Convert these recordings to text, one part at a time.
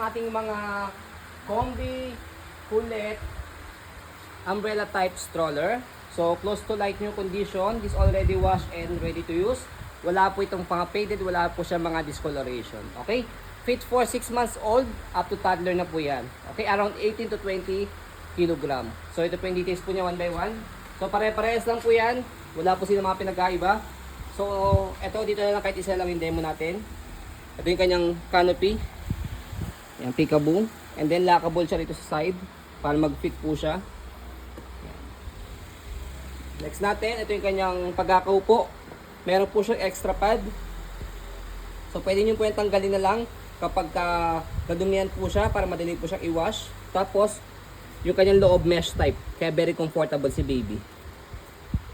ating mga combi, kulit, umbrella type stroller. So close to like new condition. This already washed and ready to use. Wala po itong mga faded, wala po siya mga discoloration. Okay? Fit for 6 months old up to toddler na po yan. Okay? Around 18 to 20 kilogram. So ito po yung details po niya one by one. So pare-parehas lang po yan. Wala po sila mga pinagkaiba. So ito dito na lang kahit isa lang yung demo natin. Ito yung kanyang canopy. Yan, peekaboo. And then lockable siya rito sa side para mag-fit po siya. Yan. Next natin, ito yung kanyang pagkakaupo. Meron po siyang extra pad. So pwede nyo po yung tanggalin na lang kapag kadumihan po siya para madali po siyang i-wash. Tapos, yung kanyang loob mesh type. Kaya very comfortable si baby.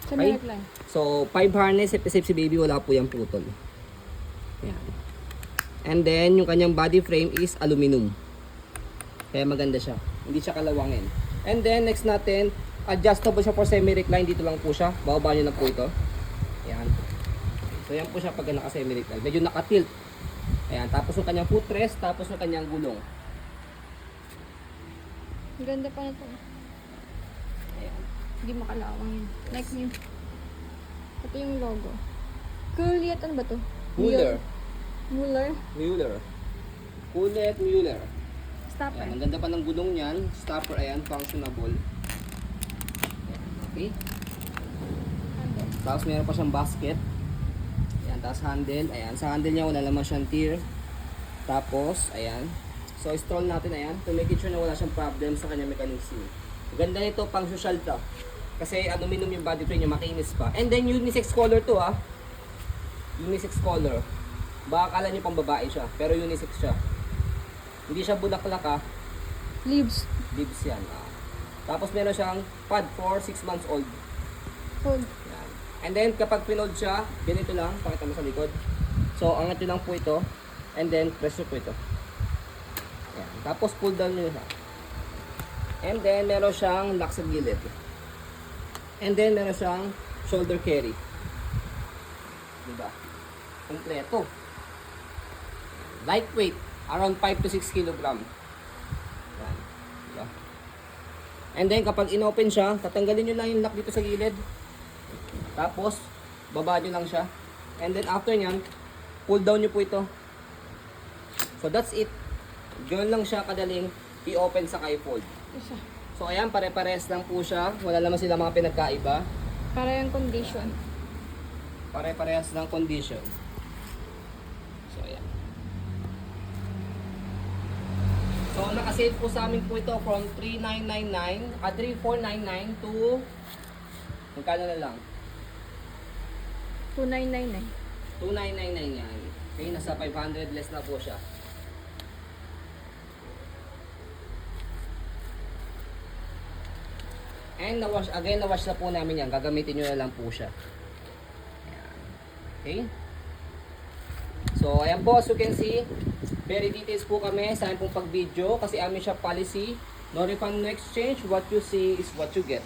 Okay? So, 5 harness, safe si baby, wala po yung putol. Yan. And then, yung kanyang body frame is aluminum. Kaya maganda siya. Hindi siya kalawangin. And then, next natin, adjustable siya for semi-recline. Dito lang po siya. Bababa nyo na po ito. Yan. So, yan po siya pag naka-semi-recline. Medyo naka-tilt. Ayan. Tapos yung kanyang footrest. Tapos yung kanyang gulong. Ganda pa na ito. Ayan. Hindi makalawang yun. Next yun. Ito yung logo. Kulit, ano ba to? Mueller. Mueller. Mueller. Kulit Mueller. Stopper. Ayan. Ang ganda pa ng gulong niyan. Stopper. Ayan. Functionable. Ayan. Okay. Handle. Tapos meron pa siyang basket. Ayan, tapos handle. Ayan, sa handle niya wala naman siyang tear. Tapos, ayan. So, install natin, ayan. To make it sure na wala siyang problem sa kanyang mechanism. Ganda nito, pang social to. Kasi aluminum yung body frame niya, makinis pa. And then, unisex color to, ha. Unisex color. Baka akala niyo pang babae siya, pero unisex siya. Hindi siya bulaklak, ha. Leaves. Leaves yan, Tapos, meron siyang pad for 6 months old. Fold. Yan. And then kapag pinold siya, ganito lang, pakita mo sa likod. So angat nyo lang po ito. And then press nyo po ito. Yan. Tapos pull down nyo siya. And then meron siyang lock sa gilid. And then meron siyang shoulder carry. Diba? Kompleto. Lightweight. Around 5 to 6 kilogram. Yan. Diba? And then kapag inopen siya, tatanggalin nyo lang yung lock dito sa gilid. Tapos, baba nyo lang siya. And then after nyan, pull down nyo po ito. So that's it. Ganoon lang siya kadaling i-open sa i-fold. Isa. So ayan, pare-pares lang po siya. Wala naman sila mga pinagkaiba. Para yung condition. Pare-parehas lang condition. So ayan. So nakasave po sa amin po ito from 3,999 3,499 to magkano na lang? 2,999. 2,999 yan. Okay, nasa 500 less na po siya. And na-wash, again na-wash na po namin yan. Gagamitin nyo na lang po siya. Ayan. Okay. So, ayan po, as you can see, very details po kami sa aming pong pag-video kasi amin siya policy. No refund, no exchange. What you see is what you get.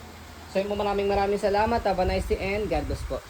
So, yun po, maraming salamat. Have a nice day and God bless po.